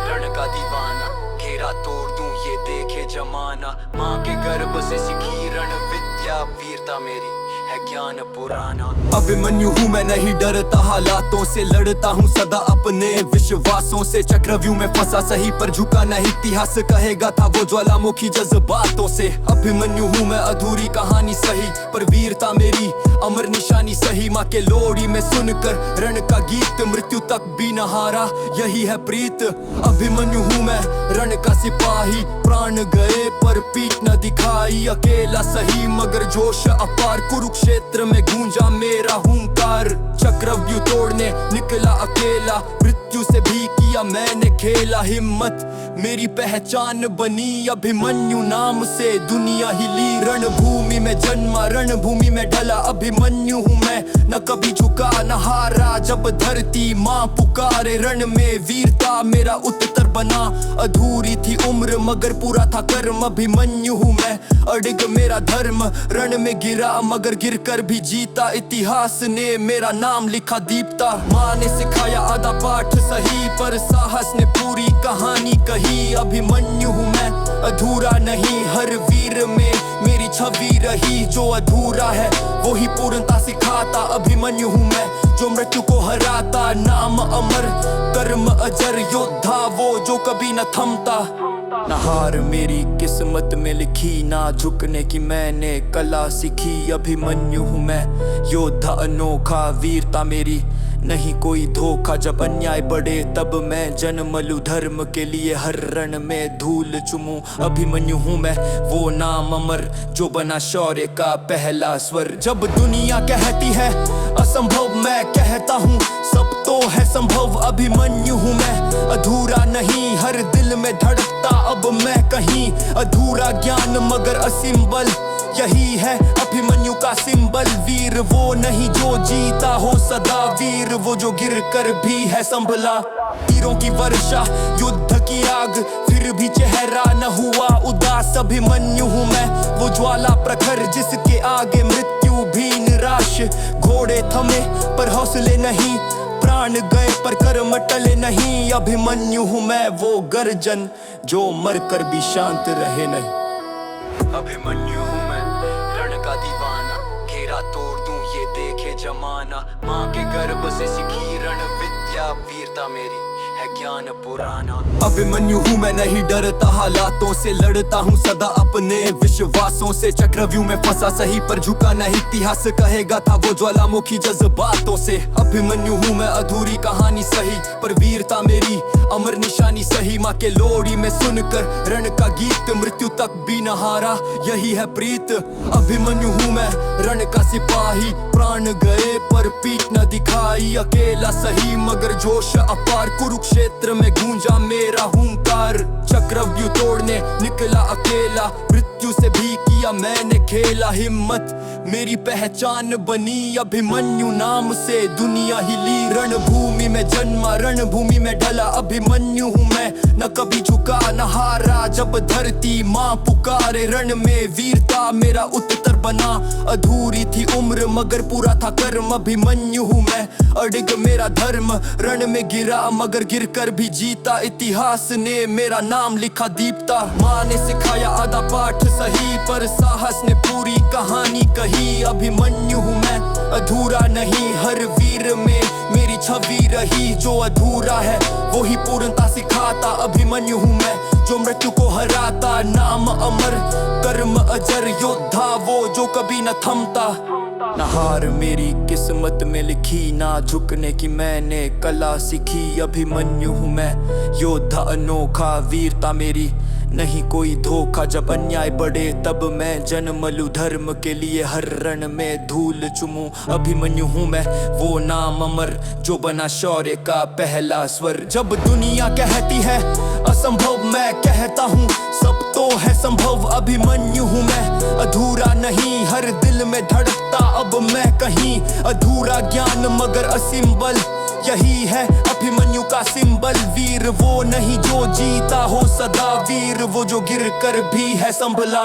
रण का दीवाना। घेरा तोड़ दूं ये देखे जमाना। माँ के गर्भ से सीखी रण विद्या। वीरता मेरी है ज्ञान पुराना। अभिमन्यु हूँ मैं, नहीं डरता हालातों से। लड़ता हूँ सदा अपने विश्वासों से। चक्रव्यूह में फंसा सही पर झुका नहीं। इतिहास कहेगा था वो ज्वालामुखी जज्बातों से। अभिमन्यु हूँ मैं, अधूरी कहानी सही पर वीरता मेरी अमर निशानी सही। माँ के लोरी में सुनकर रण का गीत, मृत्यु तक भी न हारा, यही है प्रीत। अभिमन्यु हूँ मैं, रण का सिपाही। प्राण गए पर पीठ न दिखाई। अकेला सही मगर जोश अपार। कुरुक्षेत्र में गूंजा मेरा हुंकार। चक्रव्यूह तोड़ने निकला अकेला। मृत्यु से भी किया मैंने खेला, हिम्मत मेरी पहचान बनी। अभिमन्यु नाम से दुनिया हिली, रणभूमि में जन्मा रणभूमि में ढला। अभिमन्यु हूँ मैं, न कभी झुका न हारा। जब धरती माँ पुकारे, रण में वीरता मेरा उत्तर बना। अधूरी थी उम्र मगर पूरा था कर्म। अभिमन्यु हूँ मैं, अडिग मेरा धर्म। रण में गिरा मगर गिर कर भी जीता। इतिहास ने मेरा नाम लिखा दीप्ता। माँ ने सिखाया आधा पाठ सही, पर साहस ने पूरी कहानी कही। अभिमन्यु हूँ मैं, अधूरा नहीं। हर वीर में मेरी छवि रही। जो अधूरा है वो ही पूर्णता सिखाता। अभिमन्यु हूँ मैं, जो मृत्यु को हराता। नाम अमर, कर्म अजर। योद्धा वो जो कभी न थमता। न हार मेरी किस्मत में लिखी, ना झुकने की मैंने कला सीखी। अभिमन्यु हूँ मैं, योद्धा अनोखा। वीरता मेरी नहीं कोई धोखा। जब अन्याय बढ़े तब मैं जन्म लूं। धर्म के लिए हर रण में धूल चुमूं। अभिमन्यु हूँ मैं, वो नाम अमर जो बना शौर्य का पहला स्वर। जब दुनिया कहती है असंभव, मैं कहता हूँ सब तो है संभव। अभिमन्यु हूँ मैं, अधूरा नहीं। हर दिल में धड़कता अब मैं कहीं। अधूरा ज्ञान मगर असीम बल, यही है अभिमन्यु का सिंबल। वीर वो नहीं जो जीता हो सदा, वीर वो जो गिर कर भी है संभला। तीरों की वर्षा, युद्ध की आग, फिर भी चेहरा न हुआ उदास। अभिमन्यु हूँ मैं, वो ज्वाला प्रखर जिसके आगे मृत्यु भी निराश। घोड़े थमे पर हौसले नहीं, प्राण गए पर कर्म टले नहीं। अभिमन्यु हूँ मैं, वो गर्जन जो मर कर भी शांत रहे नहीं। अभिमन्यु हूँ मैं, रण का दीवाना। घेरा तोड़ दूं ये देखे जमाना। माँ के गर्भ से सीखी रण विद्या। वीरता मेरी है ज्ञान पुराना। अभिमन्यु हूँ मैं, नहीं डरता हालातों से। लड़ता हूँ सदा अपने विश्वासों से। चक्रव्यूह में फंसा सही पर झुका नहीं। इतिहास कहेगा था वो ज्वालामुखी जज्बातों से। अभिमन्यु हूँ मैं, अधूरी कहानी सही पर वीरता मेरी अमर निशानी सही माँ के लोड़ी में सुनकर रण का गीत, मृत्यु तक भी न हारा यही है प्रीत। अभिमन्यु हूँ मैं रण का सिपाही, प्राण गए पर पीठ न दिखाई, अकेला सही मगर जोश अपार, कुरुक्षेत्र में गूंजा मेरा हुंकार। चक्रव्यूह तोड़ने निकला अकेला, मृत्यु से भी किया मैंने खेला, हिम्मत मेरी पहचान बनी, अभिमन्यु नाम से दुनिया हिली। रणभूमि में जन्मा रणभूमि में ढला, अभिमन्यु हूँ मैं न कभी झुका न हारा, जब धरती माँ पुकारे रण में वीरता मेरा उत्तर बना। अधूरी थी उम्र मगर पूरा था कर्म, अभिमन्यु हूँ मैं अडिग मेरा धर्म, रण में गिरा मगर गिरकर भी जीता, इतिहास ने मेरा नाम लिखा दीप्ता। माँ ने सिखाया आधा पाठ सही पर साहस ने पूरी कहानी कही, अभिमन्यु हूँ मैं अधूरा नहीं, हर वीर में मेरी छवि रही, जो अधूरा है वो ही पूर्णता सिखाता। अभिमन्यु हूँ मैं जो मृत्यु को हराता, नाम अमर कर्म अजर, योद्धा वो जो कभी न थमता। न हार मेरी किस्मत में लिखी, ना झुकने की मैंने कला सीखी, अभिमन्यु हूँ मैं योद्धा अनोखा, वीरता मेरी नहीं कोई धोखा, जब अन्याय बढ़े तब मैं जन्म लूं, धर्म के लिए हर रण में धूल चुमूं। अभिमन्यु हूँ मैं वो नाम अमर जो बना शौर्य का पहला स्वर, जब दुनिया कहती है असंभव मैं कहता हूँ सब तो है संभव। अभिमन्यु हूँ मैं अधूरा नहीं, हर दिल में धड़कता अब मैं कहीं, अधूरा ज्ञान मगर असीम बल, यही है अभिमन्यु का सिंबल। वीर वो नहीं जो जीता हो सदा, वीर वो जो गिर कर भी है संभला।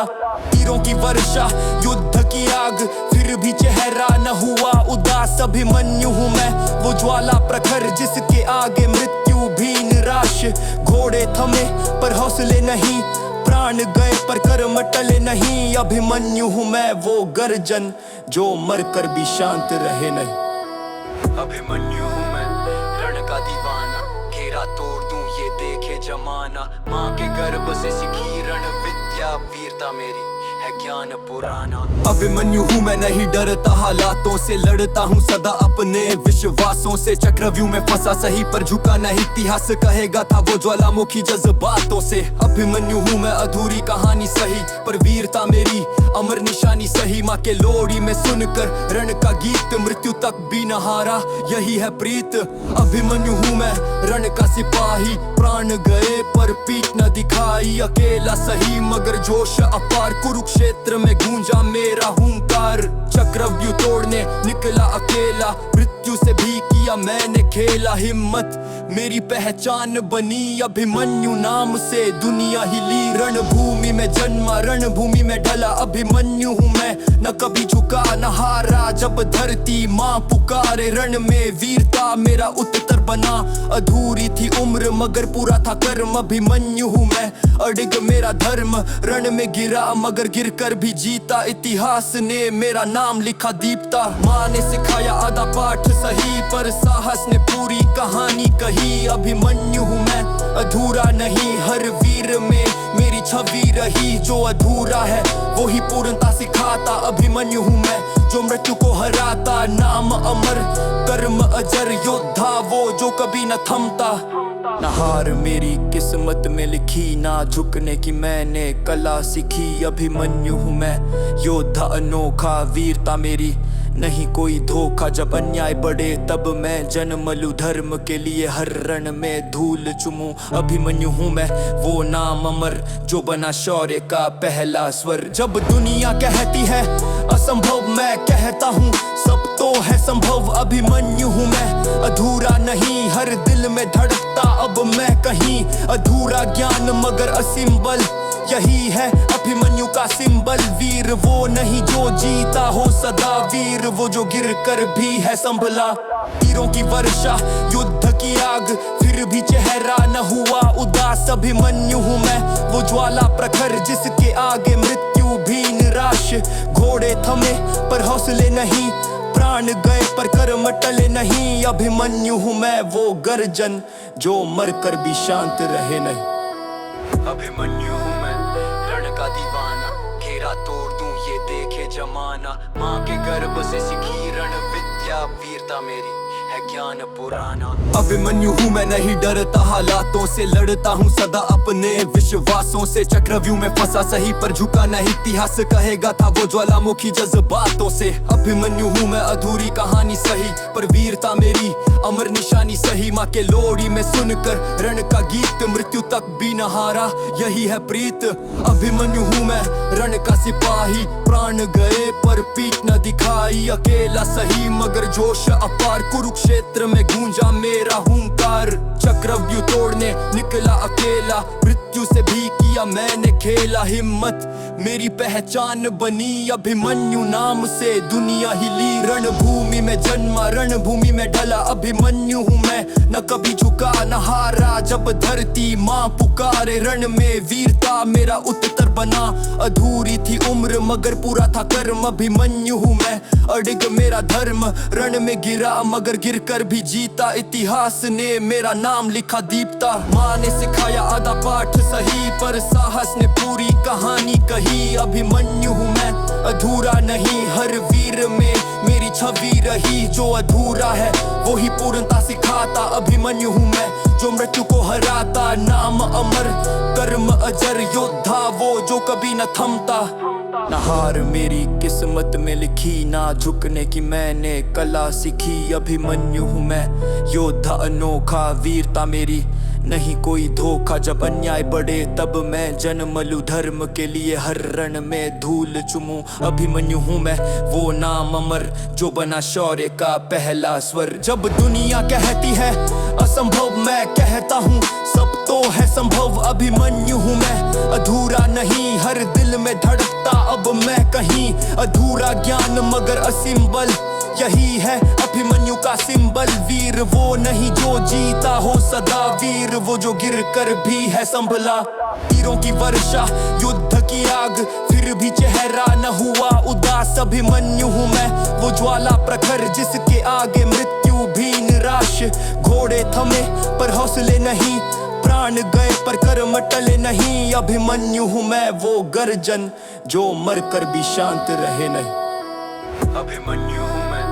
तीरों की वर्षा युद्ध की आग फिर भी चेहरा न हुआ उदास, अभिमन्यु हूँ मैं वो ज्वाला प्रखर जिसके आगे मृत्यु भी निराश। घोड़े थमे पर हौसले नहीं, प्राण गए पर कर्म टले नहीं, अभिमन्यु हूँ मैं वो गर्जन जो मर कर भी शांत रहे नहीं। अभिमन्यु हूँ मैं रण का दीवाना, घेरा तोड़ दूं ये देखे जमाना, माँ के गर्भ से सीखी रण विद्या, वीरता मेरी है ज्ञान पुराना। अभिमन्यु हूँ मैं नहीं डरता हालातों से, लड़ता हूँ सदा अपने विश्वासों से, चक्रव्यूह में फंसा सही पर झुका नहीं, इतिहास कहेगा था वो ज्वालामुखी जज्बातों से। अभिमन्यु हूँ मैं अधूरी कहानी सही पर वीरता मेरी अमर निशानी सही, माँ के लोड़ी में सुनकर रण का गीत, मृत्यु तक भी न हारा यही है प्रीत। अभिमन्यु हूँ मैं रण का सिपाही, प्राण गए पर पीठ न दिखाई, अकेला सही मगर जोश अपार, कुरुक्षेत्र में गूंजा मेरा हुंकार। चक्रव्यूह तोड़ने निकला अकेला, मृत्यु से भी किया मैंने खेला, हिम्मत मेरी पहचान बनी, अभिमन्यु नाम से दुनिया हिली। रणभूमि में जन्मा रणभूमि में ढला, अभिमन्यु हूँ मैं न कभी झुका न हारा, जब धरती माँ पुकारे रण में वीरता मेरा उत्तर बना। अधूरी थी उम्र मगर पूरा था कर्म, अभिमन्यु हूँ मैं अडिग मेरा धर्म, रण में गिरा मगर गिर कर भी जीता, इतिहास ने मेरा नाम लिखा दीप्ता। माँ ने सिखाया आधा पाठ सही पर साहस ने पूरी कहानी कही, अभिमन्यु हूँ मैं अधूरा नहीं, हर वीर में मेरी छवि रही, जो अधूरा है वो ही पूर्णता सिखाता। अभिमन्यु हूँ मैं जो मृत्यु को हराता, नाम अमर कर्म अजर, योद्धा वो जो कभी न थमता। न हार मेरी किस्मत में लिखी, ना झुकने की मैंने कला सीखी, अभिमन्यु हूँ मैं योद्धा अनोखा, वीरता मेरी नहीं कोई धोखा, जब अन्याय बढ़े तब मैं जन्म लूं, धर्म के लिए हर रण में धूल चुमूं। अभिमन्यु हूँ मैं वो नाम अमर जो बना शौर्य का पहला स्वर, जब दुनिया कहती है असंभव मैं कहता हूँ सब तो है संभव। अभिमन्यु हूँ मैं अधूरा नहीं, हर दिल में धड़कता अब मैं कहीं, अधूरा ज्ञान मगर असीम बल, यही है अभिमन्यु का सिंबल। वीर वो नहीं जो जीता हो सदा, वीर वो जो गिर कर भी है संभला। तीरों की वर्षा युद्ध की आग फिर भी चेहरा न हुआ उदास, अभिमन्यु हूँ मैं वो ज्वाला प्रखर जिसके आगे मृत्यु भी निराश। घोड़े थमे पर हौसले नहीं, प्राण गए पर कर्म टले नहीं, अभिमन्यु हूँ मैं वो गर्जन जो मर कर भी शांत रहे नहीं। अभिमन्यु हूँ मैं रण का दीवाना, घेरा तोड़ दूं ये देखे जमाना, माँ के गर्भ से सीखी रण विद्या, वीरता मेरी है है ज्ञान पुराना। अभिमन्यु हूँ मैं, नहीं डरता हालातों से, लड़ता हूँ सदा अपने विश्वासों से। चक्रव्यूह में फंसा सही पर झुका नहीं, इतिहास कहेगा था वो ज्वालामुखी जज्बातों से। अभिमन्यु हूँ मैं, अधूरी कहानी सही पर वीरता मेरी अमर निशानी सही। माँ के लोरी में सुनकर रण का गीत, मृत्यु तक भी न हारा यही है प्रीत। अभिमन्यु हूँ मैं, रण का सिपाही, प्राण गए पर पीठ न दिखाई। अकेला सही मगर जोश अपार, कुरुक्षेत्र में गूंजा मेरा हुंकार। चक्रव्यूह तोड़ने निकला अकेला, मृत्यु से भी किया मैंने खेला। हिम्मत मेरी पहचान बनी, अभिमन्यु नाम से दुनिया हिली। रणभूमि में जन्मा, रणभूमि में ढला, अभिमन्यु हूँ मैं, न कभी झुका न हारा। जब धरती माँ पुकारे, रण में वीरता मेरा उत्तर बना। अधूरी थी उम्र मगर पूरा था कर्म, अभिमन्यु हूँ मैं, अडिग मेरा धर्म। रण में गिरा मगर गिरकर भी जीता, इतिहास ने मेरा नाम लिखा दीप्ता। माँ ने सिखाया आधा पाठ सही पर साहस ने पूरी कहानी कही। अभिमन्यु हूँ मैं, अधूरा नहीं, हर वीर में मेरी छवि रही। जो अधूरा है वो ही पूर्णता सिखाता। अभिमन्यु हूँ मैं, जो मृत्यु को हराता। नाम अमर, कर्म अजर, योद्धा वो जो कभी न थमता। न हार मेरी किस्मत में लिखी, ना झुकने की मैंने कला सीखी। अभिमन्यु हूँ मैं, योद्धा अनोखा, वीरता मेरी नहीं कोई धोखा। जब अन्याय बढ़े तब मैं जन्म लूं, धर्म के लिए हर रण में धूल चुमूं। अभिमन्यु हूँ मैं, वो नाम अमर जो बना शौर्य का पहला स्वर। जब दुनिया कहती है असंभव, मैं कहता हूँ सब तो है संभव। अभिमन्यु हूँ मैं, अधूरा नहीं, हर दिल में धड़कता अब मैं कहीं। अधूरा ज्ञान मगर असीम बल, यही है अभिमन्यु का सिंबल। वीर वो नहीं जो जीता हो सदा, वीर वो जो गिर कर भी है संभला। तीरों की वर्षा, युद्ध की आग, फिर भी चेहरा न हुआ उदास। अभिमन्यु हूँ मैं, वो ज्वाला प्रखर जिसके आगे मृत्यु भी निराश। घोड़े थमे पर हौसले नहीं, प्राण गए पर कर्म टले नहीं। अभिमन्यु हूँ मैं, वो गर्जन जो मरकर भी शांत रहे नहीं। अभिमन्यु हूँ मैं,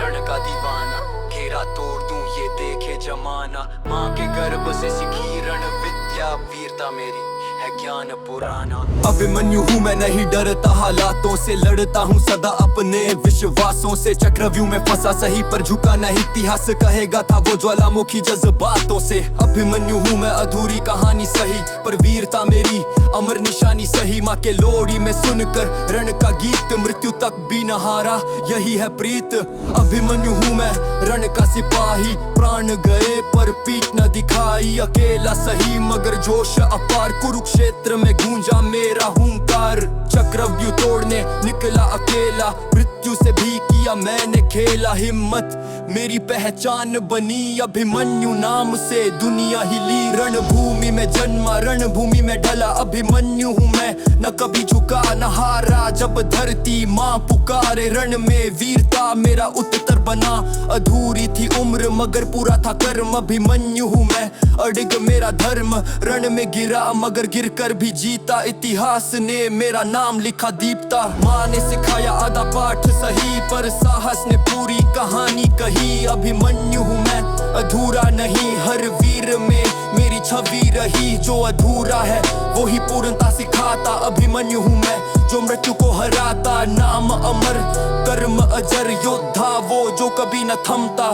रण का दीवाना, घेरा तोड़ दूं ये देखे जमाना। माँ के गर्भ से सीखी रण विद्या, वीरता मेरी है ज्ञान पुराना। अभिमन्यु हूँ मैं, नहीं डरता हालातों से, लड़ता हूँ सदा अपने विश्वासों से। चक्रव्यूह में फंसा सही पर झुका नहीं, इतिहास कहेगा था वो ज्वालामुखी जज्बातों से। अभिमन्यु हूँ मैं, अधूरी कहानी सही पर वीरता मेरी अमर निशानी सही। माँ के लोरी में सुनकर रण का गीत, मृत्यु तक भी न हारा यही है प्रीत। अभिमन्यु हूँ मैं, रण का सिपाही, प्राण गए पर पीठ न दिखाई। अकेला सही मगर जोश अपार, कुरुक्षेत्र में गूंजा मेरा हुंकार। चक्रव्यूह तोड़ने निकला अकेला, मृत्यु से भी किया मैंने खेला। हिम्मत मेरी पहचान बनी, अभिमन्यु नाम से दुनिया हिली। रणभूमि में जन्मा, रणभूमि में ढला, अभिमन्यु हूँ मैं, न कभी झुका न हारा। जब धरती माँ पुकारे, रण में वीरता मेरा उत्तर बना। अधूरी थी उम्र मगर पूरा था कर्म, अभिमन्यु हूँ मैं, अडिग मेरा धर्म। रण में गिरा मगर गिर कर भी जीता, इतिहास ने मेरा नाम लिखा दीप्ता। माँ ने सिखाया आधा पाठ सही पर साहस ने पूरी कहानी कही। अभिमन्यु हूँ मैं, अधूरा नहीं, हर वीर में मेरी छवि रही। जो अधूरा है वो ही पूर्णता सिखाता। अभिमन्यु हूँ मैं, जो मृत्यु को हराता। नाम अमर, कर्म अजर, योद्धा वो जो कभी न थमता।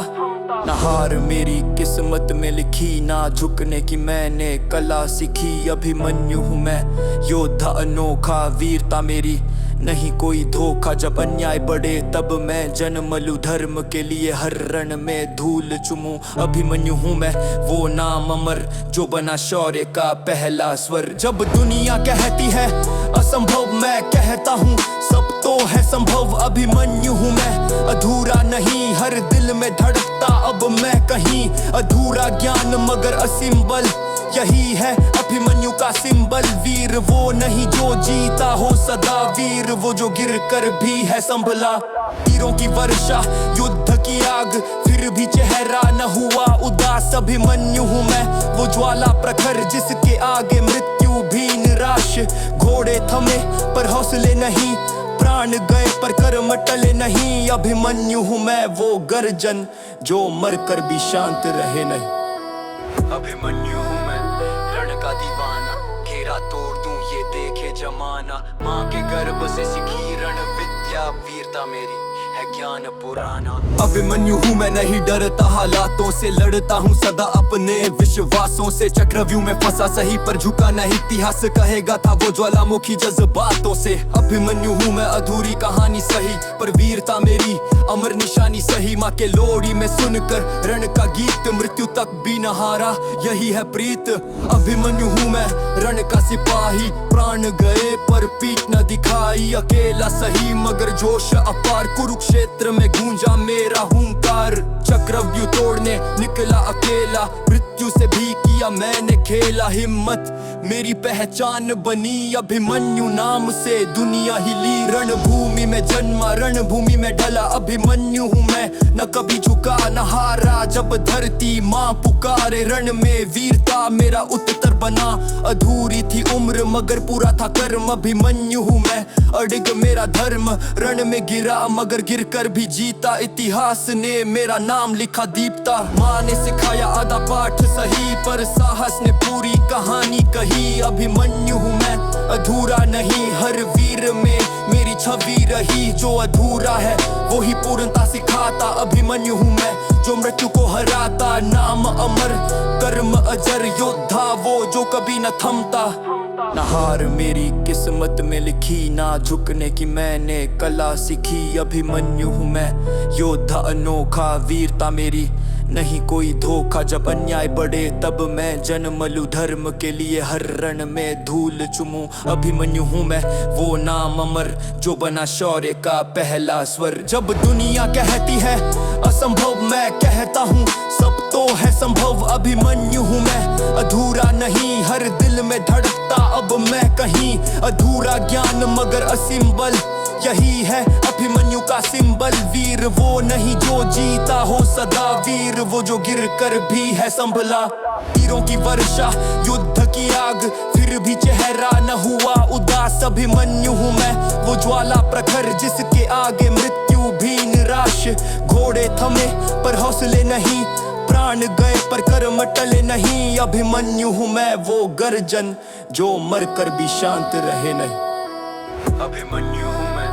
न हार मेरी किस्मत में लिखी, ना झुकने की मैंने कला सीखी। अभिमन्यु हूँ मैं, योद्धा अनोखा, वीरता मेरी नहीं कोई धोखा। जब अन्याय बढ़े तब मैं जन्म लूं, धर्म के लिए हर रण में धूल चुमूं। अभिमन्यु हूँ मैं, वो नाम अमर जो बना शौर्य का पहला स्वर। जब दुनिया कहती है असंभव, मैं कहता हूँ सब तो है संभव। अभिमन्यु हूँ मैं, अधूरा नहीं, हर दिल में धड़कता अब मैं कहीं। अधूरा ज्ञान मगर असीम बल, यही है अभिमन्यु का सिंबल। वीर वो नहीं जो जीता हो सदा, वीर वो जो गिर कर भी है संभला। तीरों की वर्षा, युद्ध की आग, फिर भी चेहरा न हुआ उदास। अभिमन्यु हूँ मैं, वो ज्वाला प्रखर जिसके आगे मृत्यु भी निराश। घोड़े थमे पर हौसले नहीं, प्राण गए पर कर्म टले नहीं। अभिमन्यु हूँ मैं वो गर्जन जो मरकर भी शांत रहे नहीं। अभिमन्यु हूँ मैं रण का दीवाना, घेरा तोड़ दूं ये देखे जमाना। माँ के गर्भ से सीखी रण विद्या, वीरता मेरी है ज्ञान पुराना। अभिमन्यु हूँ मैं, नहीं डरता हालातों से, लड़ता हूँ सदा अपने विश्वासों से। चक्रव्यूह में फंसा सही पर झुका नहीं, इतिहास कहेगा था वो ज्वालामुखी जज्बातों से। अभिमन्यु हूँ मैं, अधूरी कहानी सही पर वीरता मेरी अमर निशानी सही। माँ के लोरी में सुनकर रण का गीत, मृत्यु तक भी न हारा यही है प्रीत। अभिमन्यु हूँ मैं रण का सिपाही, प्राण गए पर पीठ न दिखाई। अकेला सही मगर जोश अपार, कुरुक्षेत्र में गूंजा मेरा हुंकार। चक्रव्यूह तोड़ने निकला अकेला, मृत्यु से भी किया मैंने खेला। हिम्मत मेरी पहचान बनी, अभिमन्यु नाम से दुनिया हिली। रणभूमि में जन्मा, रणभूमि में ढला, अभिमन्यु हूँ मैं, न कभी झुका न हारा। जब धरती माँ पुकारे, रण में वीरता मेरा उत्तर बना। अधूरी थी उम्र मगर पूरा था कर्म, अभिमन्यु हूँ मैं, अडिग मेरा धर्म। रण में गिरा मगर गिरकर भी जीता, इतिहास ने मेरा नाम लिखा दीप्ता। माँ ने सिखाया आधा पाठ सही पर साहस ने पूरी कहानी कही। अभिमन्यु हूँ मैं, अधूरा नहीं, हर वीर में मेरी छवि रही। जो अधूरा है वो ही पूर्णता सिखाता। अभिमन्यु हूँ मैं जो मृत्यु को हराता, नाम अमर कर्म अजर, योद्धा वो जो कभी न थमता। न हार मेरी किस्मत में लिखी, ना झुकने की मैंने कला सीखी। अभिमन्यु हूँ मैं योद्धा अनोखा, वीरता मेरी नहीं कोई धोखा। जब अन्याय बढ़े तब मैं जन्म लूं, धर्म के लिए हर रण में धूल चुमूं। अभिमन्यु हूँ मैं वो नाम अमर जो बना शौर्य का पहला स्वर। जब दुनिया कहती है असंभव, मैं कहता हूँ सब तो है संभव। अभिमन्यु हूँ मैं, अधूरा नहीं, हर दिल में धड़कता अब मैं कहीं। अधूरा ज्ञान मगर असीम बल, यही है अभिमन्यु का सिंबल। वीर वो नहीं जो जीता हो सदा, वीर वो जो गिर कर भी है संभला। तीरों की वर्षा, युद्ध की आग, फिर भी चेहरा न हुआ उदास। अभिमन्यु हूँ मैं वो ज्वाला प्रखर, जिसके आगे मृत्यु भी निराश। घोड़े थमे पर हौसले नहीं, प्राण गए पर कर्म टले नहीं। अभिमन्यु हूँ मैं वो गर्जन जो मरकर भी शांत रहे नहीं। अभिमन्यु हूँ मैं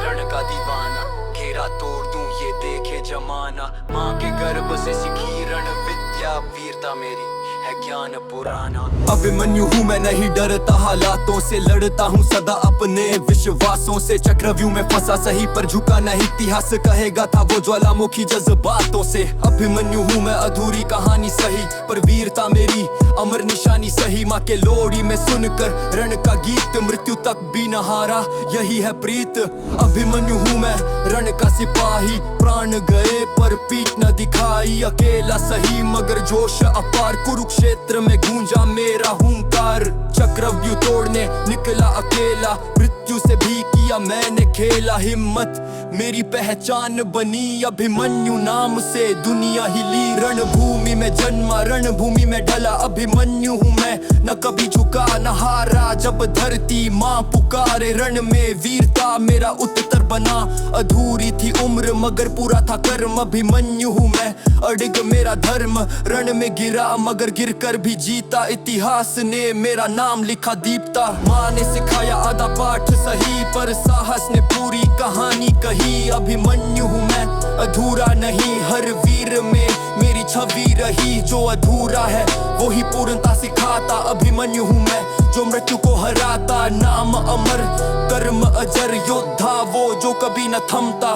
रण का दीवाना, घेरा तोड़ दूं ये देखे जमाना। माँ के गर्भ से सीखी रण विद्या, वीरता मेरी है ज्ञान पुराना। अभिमन्यु हूँ मैं, नहीं डरता हालातों से, लड़ता हूँ सदा अपने विश्वासों से। चक्रव्यूह में फंसा सही पर झुका नहीं, इतिहास कहेगा था वो ज्वालामुखी जज्बातों से। अभिमन्यु हूँ मैं, अधूरी कहानी सही पर वीरता मेरी अमर निशानी सही। माँ के लोरी में सुनकर रण का गीत, मृत्यु तक भी न हारा यही है प्रीत। अभिमन्यु हूँ मैं रण का सिपाही, प्राण गए पर पीठ न दिखाई। अकेला सही मगर जोश अपार, कुरुक्षेत्र में गूंजा मेरा हुंकार। चक्रव्यूह तोड़ने निकला अकेला, मृत्यु से भी किया मैंने खेला। हिम्मत मेरी पहचान बनी, अभिमन्यु नाम से दुनिया हिली। रणभूमि में जन्मा, रणभूमि में ढला, अभिमन्यु हूँ मैं, न कभी झुका न हारा। जब धरती माँ पुकारे, रण में वीरता मेरा उत्तर बना। अधूरी थी उम्र मगर पूरा था कर्म, अभिमन्यु हूँ मैं, अडिग मेरा धर्म। रण में गिरा मगर गिरकर भी जीता, इतिहास ने मेरा नाम लिखा दीप्ता। माँ ने सिखाया आधा पाठ सही पर साहस ने पूरी कहानी कही। अभिमन्यु हूँ मैं, अधूरा नहीं, हर वीर में मेरी छवि रही। जो अधूरा है वो ही पूर्णता सिखाता। अभिमन्यु हूँ मैं जो मृत्यु को हराता, नाम अमर कर्म अजर, योद्धा वो जो कभी न थमता।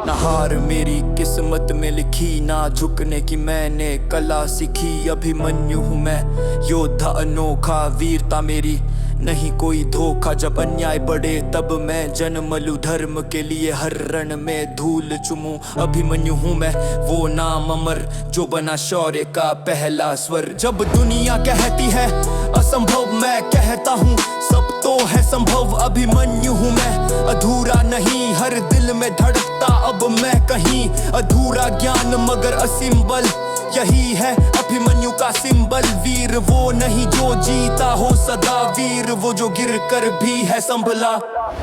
न हार मेरी किस्मत में लिखी, ना झुकने की मैंने कला सीखी। अभिमन्यु हूँ मैं योद्धा अनोखा, वीरता मेरी नहीं कोई धोखा। जब अन्याय बढ़े तब मैं जन्म लूं, धर्म के लिए हर रण में धूल चुमूं। अभिमन्यु हूँ मैं वो नाम अमर जो बना शौर्य का पहला स्वर। जब दुनिया कहती है असंभव, मैं कहता हूँ सब तो है संभव। अभिमन्यु हूँ मैं, अधूरा नहीं, हर दिल में धड़कता अब मैं कहीं। अधूरा ज्ञान मगर असीम बल, यही है अभिमन्यु का सिंबल। वीर वो नहीं जो जीता हो सदा, वीर वो जो गिर कर भी है संभला।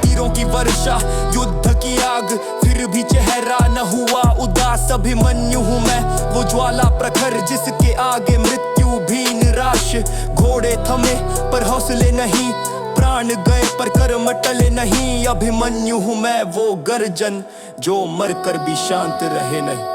तीरों की वर्षा युद्ध की आग, फिर भी चेहरा न हुआ उदास। अभिमन्यु हूँ मैं वो ज्वाला प्रखर, जिसके आगे मृत्यु भी निराश। घोड़े थमे पर हौसले नहीं, प्राण गए पर कर्म टले नहीं। अभिमन्यु हूँ मैं वो गर्जन, जो मरकर भी शांत रहे नहीं।